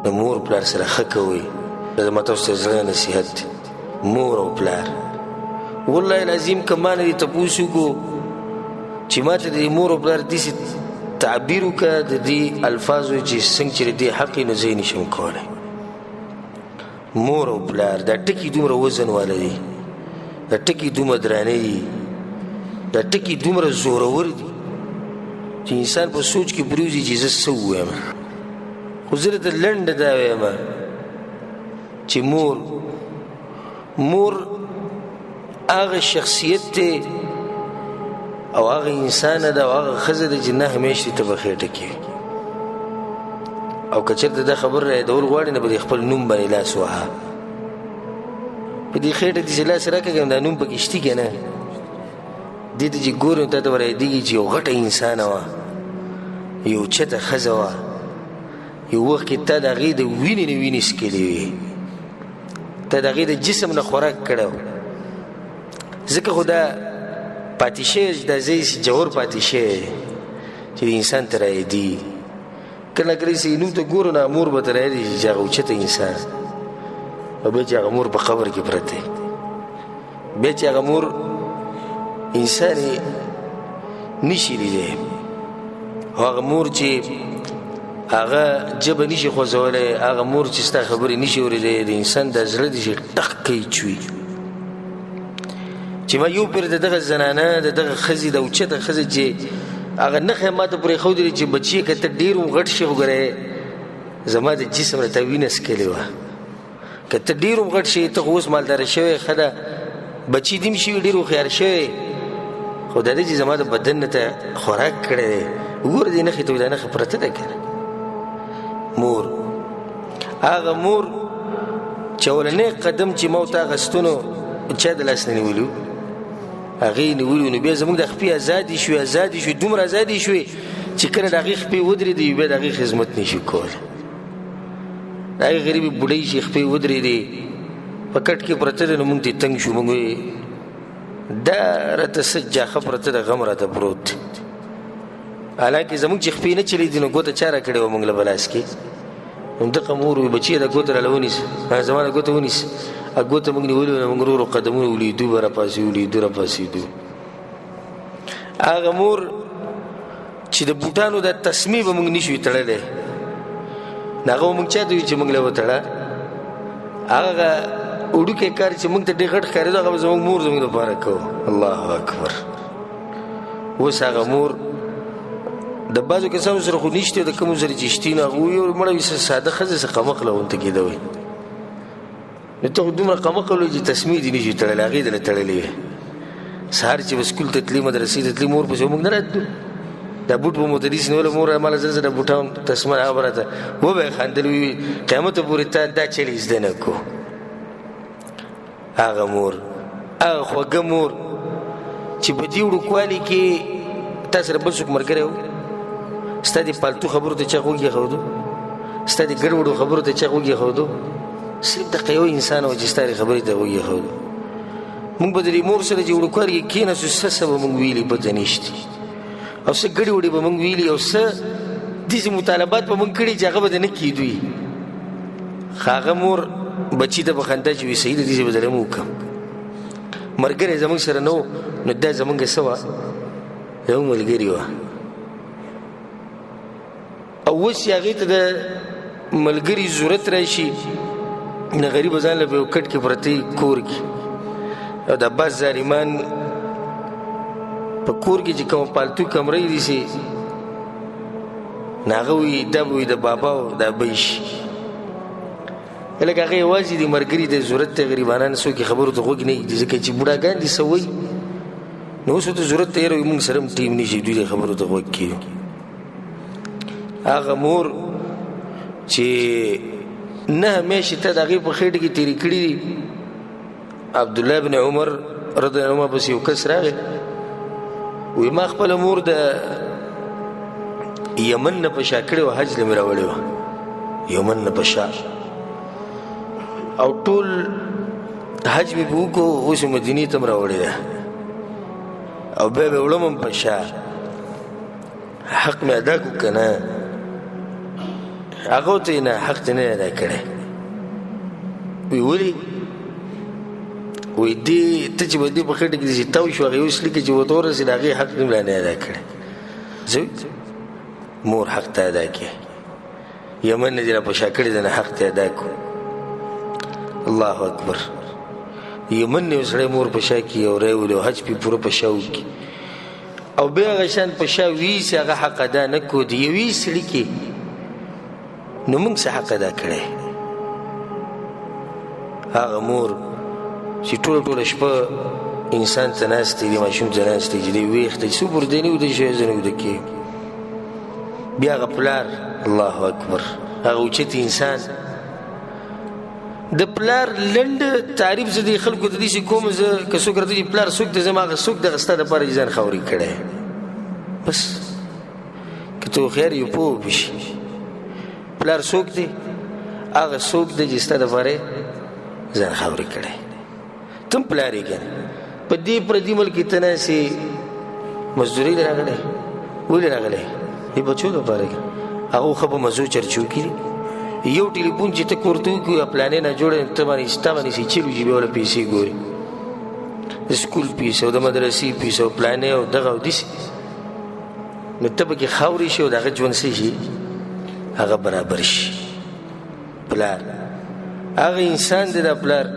د مور پلار سره ښه کوئ. دا ما تاسو ته زړه نصیحت دی. مور او پلار والله العظیم که ما نه دې تپوس وکړو چې ما ته د مور او پلار داسې تعبیر وکړه د دې الفاظو چې څنګه چې د دې حق یې نو زه یې نشم کولی. مور او پلار دا ټکي دومره وزن والا دي، دا ټکي دومره درانه دي، دا ټکي دومره زورور دي چې انسان په سوچ کې پرېوځي چې زه څه ووایم. خو زه درته لنډه دا وایم چې مور هغه شخصیت دی او هغه انسان ده او هغه ښځه ده چې نهه میاشتې ته به خېټه کې او که چېرته دا خبر رایادول غواړي نه به د خپل نوم باندې لاس وهه. په دې خېټه دې چې لاس راکړم دا نوم پکې شتي که نه؟ دې ته چې ګورې تا ته به رایادېږي چې یو غټه انسانه وه، یو چته ښځه وه، یو وخت کې تا د هغې د وینې نه وینې څکلې وې، تا د هغې د جسم نه خوراک کړی و. ځکه خو دا پاتې شوی دا ځای جوړ پاتې شوی چې د انسان ته رایادي. کله کله چې نوم ته ګورو نه مور به ته رایادي چې هغه اوچته انسان او بیا چې هغه مور په قبر کې پرته دی، بیا چې هغه مور انسان یې نشي لیدی او هغه مور چې هغه ژبه نشي خوځولی، هغه مور چې ستا خبرې نشي اورېدی، د انسان دا زړه دی چې ټق کوي چوي. چې ما یو پیر د دغه زنانه د دغه ښځې د اوچته ښځه چې هغه نښه ما ته پرېښودلې چې بچیه که ته ډېر هم غټ شي خو ګوره زما د جسم نه تا وینه څکلې وه، که ته ډېر هم غټ شي ته خو اوس مالداره شوی ښه ده، بچي دې هم شوي ډېر هوښیار شوی، خو دا دی چې زما د بدن نه ته خوراک کړی دی. وګوره دې نښې ته دا نښه پرته ده که نه. مور هغه مور چې اولنی قدم چې ما ورته اخیستونو چا د لاس نه نیولي و، هغې نیولي نو بیا زموږ د خپې ازادي شوې دومره ازادي شوې چې کله د هغې خپې ودرېدې بیا د هغې خدمت نشي کولی. د هغې غریبې بوډۍ چې خپې ودرېدې په کټ کې پرته ده نو مونږ ته تنګ شو، مونږ وایي دا راته څه جاښه پرته ده غم راته پروت دی. حالانکې زموږ چې خپې نه چلېدي نو ګوته چا را کړې وه مونږ له په لاس کې. نو دغه مور وایي بچیه دا ګوته راله ونیسه، زما دا ګوته ونیسه، ګوته موږ نیولې وه موږ ورو ورو قدمونه ولیدو به راپاسېدو. هغه مور چې د بوټانو دا تسمې به موږ نشوی تړلی نو هغه به موږ چا ته وي چې موږ له وتړه. هغه وړوکی کار چې موږ ته ډېر غټ ښکارېدو هغه به زموږ مور زموږ دپاره کوو. الله اکبر. اوس هغه مور د بعضو کسانو سره خو نشته، د کومو سره چې شتي نو هغه وایي مړه وي ساده ښځه څه قمقله ورته کېده وایي نو ته خو دومره قمقل وایي چې تسمې دې نشي تړلی، هغې دله تړلې وې. سهار چې به سکول ته تلې مدرسې ته تلې مور پسې موږ نه راتلو، دا بوټ به مو ته نیسي نیولی مور ماله زر د بوټان تسمه هغه به راته وبه یې خندل وي قیامته پورې تا دا چلې زده نه کو. هغه مور هغه خوږه مور چې په دې وړوکوالي کې تا سره بل څوک ملګری و، ستا دې پالتو خبرو ته چا غوږ ایښودو، ستا دې ګډوډو خبرو ته چا غوږ ایښودو، صرف دغه یو انسان و چې ستا دې خبرې ته غوږ ایښودو. مونږ به د دې مور سره چې وړوکوالي کې کېناستو څه به مونږ ویلي پته نشته او څه ګډې وډې به مونږ ویلي او څه داسې مطالبات به مونږ کړي چې هغه به د نه کېدوي. هغه مور بچي ته به خندا چې وي صحیح ده داسې به زه هم وکړم. ملګری زموږ سره نه و نو دا زموږ څه وه زموږ ملګري وه او اوس چې هغې ته د ملګري ضرورت راشي د غریبه ځان له به یو کټ کې پرته کور کې او د بس ظالمان په کور کې چې کوم پالتو کمرې دي سي نو هغه وایي دا به وي د بابا او دا به شي لکه هغه یوازې د ملګري د ضرورت ته غریبانان څوک خبرو ته غوږ نه ږدي ځکه چې بوډاګان دي څه وایي نو اوس ورته ضرورت ته یې روي مونږ سره هم ټیم نشي دوی د خبرو ته غوږ کېږي. هغه مور چې نه میاشتې ته د هغې په خېټه کې تېرې کړي دي عبدالله بن عمر رضی الله عنهما پسې یو کس راغی وایي ما خپله مور د یمن نه په شا کړې وه حج له مې راوړې وه یمن نه په شا او ټول حج مې به وکړو اوس مې مدینې ته م راوړې ده او بیا به وړم په شا حق مې ادا کړو که نه هغه ته نه حق ته نه ادا کړی وی ولې وی دې ته چې به دې په خټه کې چې تاو شو هغه اوس لیکي چې ورته ورسېد هغې حق نه ادا کړی زوی مور حق ته ادا کړي یمن نه دې را په شا کړي ده نه حق ته ادا کړو الله اکبر یمن نه سړی مور په شا کړي او راولي او حج پې پوره په شا وکړي او بیا هغه شان په شا ویسي هغه حق ادا نه کړو د یوې سړي کې نو موږ څه حق ادا کړی هغه مور چې ټوله شپه انسان ته ناست دی ماشوم ته ناست دی چې دی ویښ دی څو پر دی نه ویده شي زه نه ویده کېږم بیا هغه پلار الله اکبر هغه اوچت انسان د پلار لنډ تعریف زه دې خلکو ته داسې کوم زه که څوک راته چې پلار څوک دی زما هغه څوک دغه ستا دپاره چې ځان خاورې کړی بس که ته هوښیار یې پوه به شي پلار څوک دی هغه څوک دی چې ستا دپاره ځان خاورې کړی ته هم پلار یې کنه په دې پردي ملک کې ته ناسې مزدورۍ له راغلی ولې راغلی دې بچو دپاره هغه خو په مزو چرچو کې یو ټلیفون چې ته کورته وکړو یا پلانې نه جوړه ته باندې ستا باندې چې چیرې وي بیا وله پیسې ګوري د سکول پیسې او د مدرسې پیسې او پلانې او دغه او داسې نو ته پکې خاورې شي او د هغه ژوند څه شي هغه برابر شي پلار هغه انسان دی دا پلار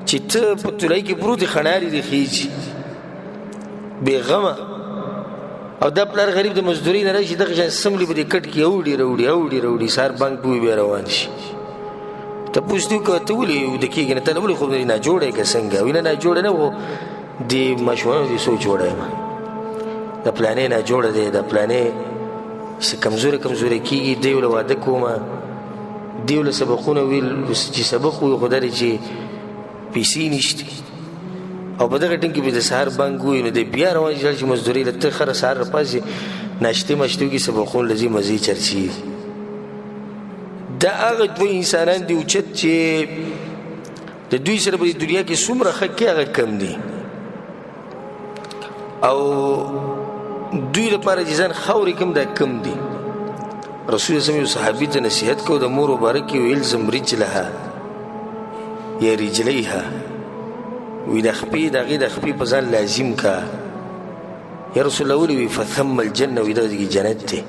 چې ته په تولۍ کې پروت دی خڼارې دې خیجي بېغمه او دا پلار غریب د مزدورۍ نه راشي دغه شان سملي به دې کټ کې اوړي سهار بانک به وي بیا روان شي تپوس دې وکړه ته ولې ویده کېږې نه ته ولې خو ناجوړه یې که څنګه وي نه ناجوړه نه خو دې ماشومانو دې سوچ وړی یم د پلانې ناجوړه دی د پلانې چې کمزوری کېږي دی له واده کومه دی له سبقونه ویل چې سبق وي خو دا دی چې پیسې نشته او په دغه ټیم کې به د سهار بانک ووي نو دی بیا روان شي چې مزدورۍ له ته خره سهار راپاڅې ناشتې ماشتې وکړي سبقونه لځي مزې چرچي دا هغه دوه انسانان دي اوچت چې د دوی سره په دنیا کې څومره ښه کې هغه کم دي او دوی لپاره چې ځان خاورې کم دا کم دي رسول الله یو صحابي ته نصیحت کو د مور مبارک یو الزم رجلها یا رجلیها وی د خپې د هغې د خپې په ځان لازم کا یا رسول الله ولې وي فثم الجنه وی دغه جنت دی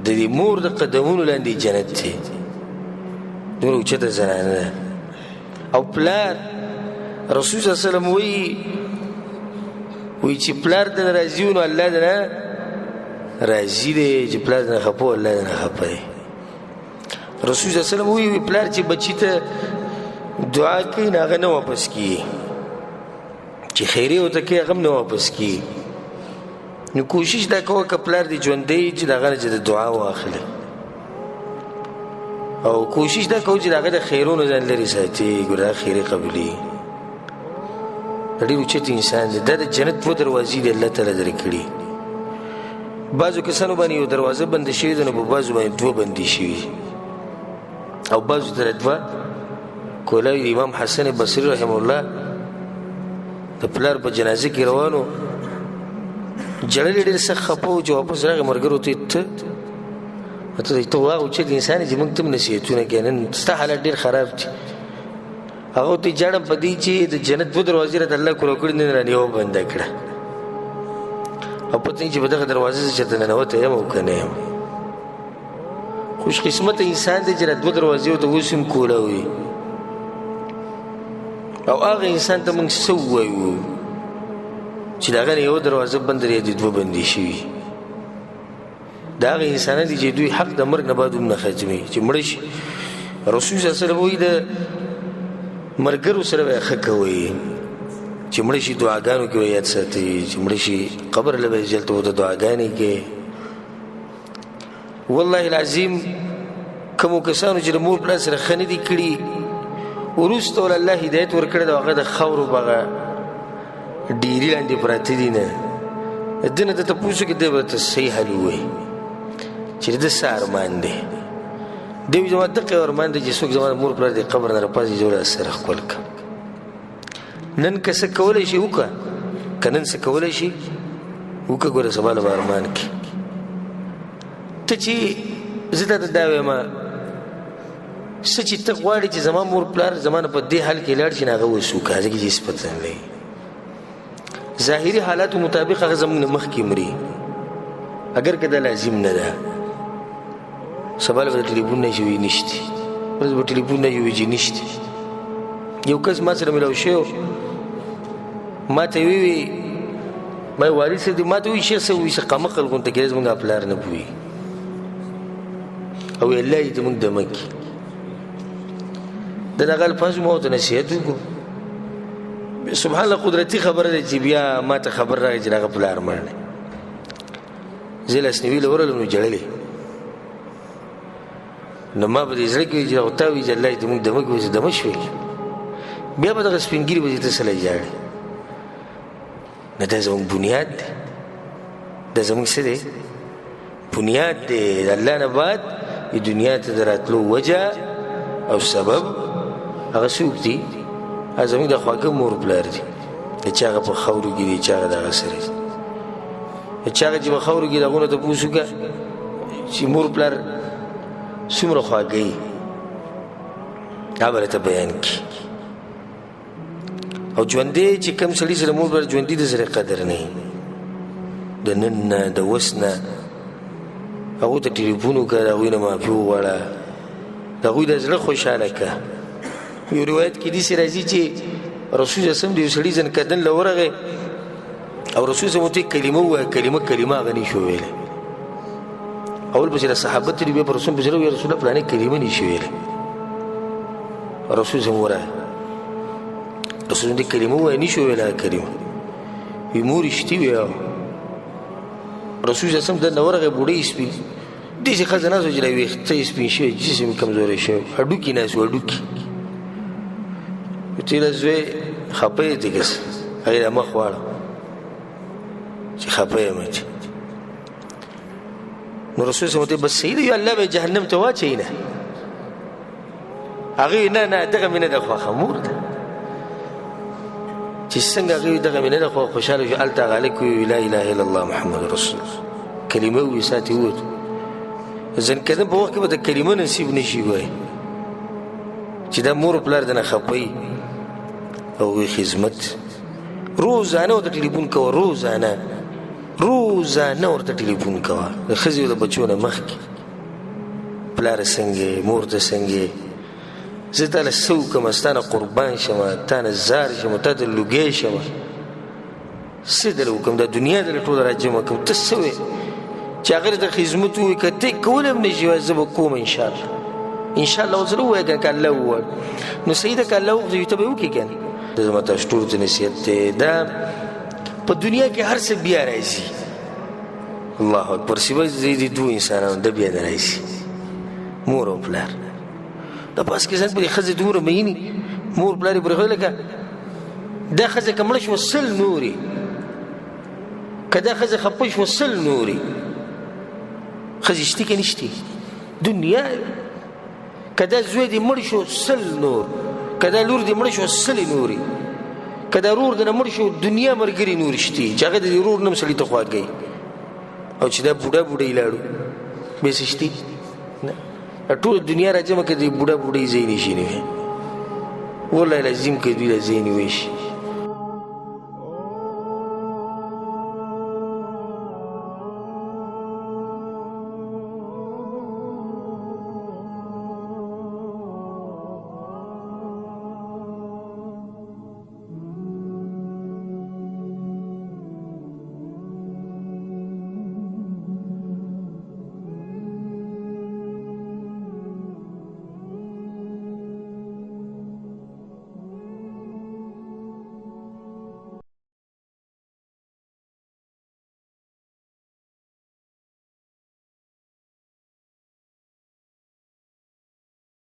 د دې مور د قدمونو لاندې جنت دی دومره اوچته زنانه ده او پلار رسول صلی الله علیه وسلم وی چې پلار دنه راضي نو الله دنه راضي دی چې پلار دنه خفه الله دنه خفه دی رسول صلی الله علیه وسلم وی پلار چې بچی ته دعا کوي نه هغه نه واپس کیږي چې خیرې ورته کوي هغه هم نه واپس کیږي نو کوشش دا کوه که پلار دې ژوندی چې د هغه نه چې د دعا واخلي او کوشش دا کوه چې د هغه د خیرونو ځان لرې ساتي ګوره هغه خیرې قبلي ډېر اوچت انسان دی دا د جنت دوه دروازې دی الله تعالی درې کړي بعضو کسانو باندې یو دروازه بنده شوې ده نو په بعضو باندې دوه بندې شوي او بعضو ته دوه کولاوي امام حسن بصري رحمه الله د پلار په جنازه کې روانو جړل ډېر سخت خفه و چې واپس راغی ملګرو ته ته واغ اوچت انسان چې موږ ته هم نصیحتونه کوي نن ستا حالت ډېر خراب دي هغه ته جاړم په دې چې د جنت دوه دروازې راته الله کړو کړي نن رانه یو بنده کړه او پته چې په دغه دروازې چېرته ننوتی یم او که نه یم خوش قسمته انسان دی چې دوه دروازې ورته اوس هم کولاوي او هغه انسان ته موږ څه ووایو چې د هغه نه یوه دروازه بنده دی د دوه بندې شوي د هغه انسانان دي چې دوی حق د مرګ نه بعد هم نه ختمي چې مړه شي رسول صلی الله علیه وسلم وایي د مرګرو سره به ښه کوئ چې مړه شي دعاګانو کې به یاد ساتئ چې مړه شي قبر له به جلته ورته دعاګانې کې والله العظیم کومو کسانو چې د مور پلار سره ښه نه دي کړي وروسته ول الله هدایت ورکړی د هغه د خاورو په هغه ډیري لاندې پراته دي نه ده نه درته پوښتنه کې دی به ته صحیح حل ووایي چې د څه ارمان دی دی زما دقه ارمان دی چې څوک زما د مور پلار د قبر نه راپاڅي زه له سره ښکل کړم نن که څه کولی شي وکړه که نن څه کولی شي وکړه ګوره سبا له به ارمان کې ته چې زه ته دا وایم څه چې ته غواړې چې زما مور پلار زما نه په دې حال کې لاړ شي نه هغه اوس وکړه ځکه چې صفت نه لري ظاهري حالاتو مطابق هغه زموږ نه مخکې مري اگر که دا لازم نه ده سبا له به ټلیفون نه شي وي نشته ورځ به ټلیفون نه شي وي چې نشته یو کس ما سره ملاو شوی ما ته وی ما والد صاحب ما ته وی شیخ صاحب وی څه قمقل غونته کېږي زموږ پلار نه پوهي او الله دې موږ دمه کړي د دغه الفاظ مو ته نصیحت وکړو سبحان الله قدرتي خبره ده چې بیا ما ته خبر راغی چې هغه پلار مړ دی زه لاسنیوي له ورغلم نو ژړلې نو ما په دې زړه کې چې او تا وی چې الله دې موږ دمه کړي چې دمه شوې بیا به دغه سپینګیري به دې ته سلی ژاړي نه دا زموږ بنیاد دی دا زموږ څه دی بنیاد دی د الله نه بعد دنیا ته د راتلو وجه او سبب هغه څوک دي هغه زموږ د خواږه مور پلار دي د چا هغه په خاورو کې دي چا هغه دغه سره دي د چا هغه چې په خاورو کې دغونه ته پوښ وکړه چې مور پلار څومره خواږه یي هغه به راته بیان کړي او ژوندی چې کوم سړي سره مور پلار ژوندي د سره قدر نه د نن نه د اوس نه هغو ته ټلیفون وکړه د هغوی نه معافي وغواړه د هغوی د زړه خوشحاله کړه یو روایت کې داسې راځي چې رسول صلی د یو سړي ځنکدن له ورغی او رسول صلی ورته کلمه ووایه کلمه هغه نشي ویلی اول پسې د صحابه تلي بیا په رسول پسې ویل رسول الله فلانې کلمه نشي ویلی رسول صلی ورغی رسول دې کلمه ووایه نشي ویلی هغه کلمه وی مور رښتي ویه رسول صلی الله د ورغی بوډۍ سپین داسې ښځه ناست وه چې لا ویښته یې سپین شوی جسم یې کمزوری شوی هډوکي ناست وو هډوکي تیله زوی خفه یې دی کس هغې د مخ واړه چې خفه یم چې نو رسول صلی الله بس صحیح دی الله به جهنم ته واچوي نه هغې نه دغه مې نه ده خوښه مور ده چې څنګه هغې دغه مې نه ده خوشحاله شو هلته هغه هلک وویل لا اله الا الله محمد رسول الله کلمه وویل ساتې ووتو ځنکدن په وخت کې به د کلمه نصیب نشي وایي چې دا مور پلار دنه خفه او وی خدمت روزانه ورته ټلیفون کوه روزانه ورته ټلیفون کوه د ښځې او د بچو نه مخکې پلاره څنګه مور ته څنګه زه تاله څه وکړم ستا نه قربان شمه تا نه زار شمه تا ته لوګی شمه څه دله وکړم دا دنیا دله ټوله راجمع کړم ته څه وې چې هغه ته خدمت ووایي که ته کولی هم نه شي زه به کوم انشاءالله انشاءالله اوس زه ووایه که الله ووایه نو صحیح ده که الله وغواړي ته به یې وکړې که نه دا زما تاسو ټولو ته نصیحت دی دا په دنیا کې هر څه بیا راځي الله اکبر سوای د دې دوه انسانانو د بیا نه راځي مور او پلار دا پاس کې ځان پرې ښځې دومره مینې مور پلار یې پرېښودی لکه دا ښځه که مړه شوه سل نورې که دا ښځه خفه شوه سل نورې ښځې شتي که نشتي دنیا که دا زوی دې مړ شو سل نور که دا لور دې مړ شو سلې نورې که دا رور دې نه مړ شو دنیا ملګري نور شتي چې هغه د دې رور نم سړي ته خواږی او چې دا بوډا بوډۍ لاړو بیا څه شتي نه ټول دنیا راجمع که دې بوډا بوډۍ ځای نشي نیوی والله لازم که دوی له ځای نیوی شي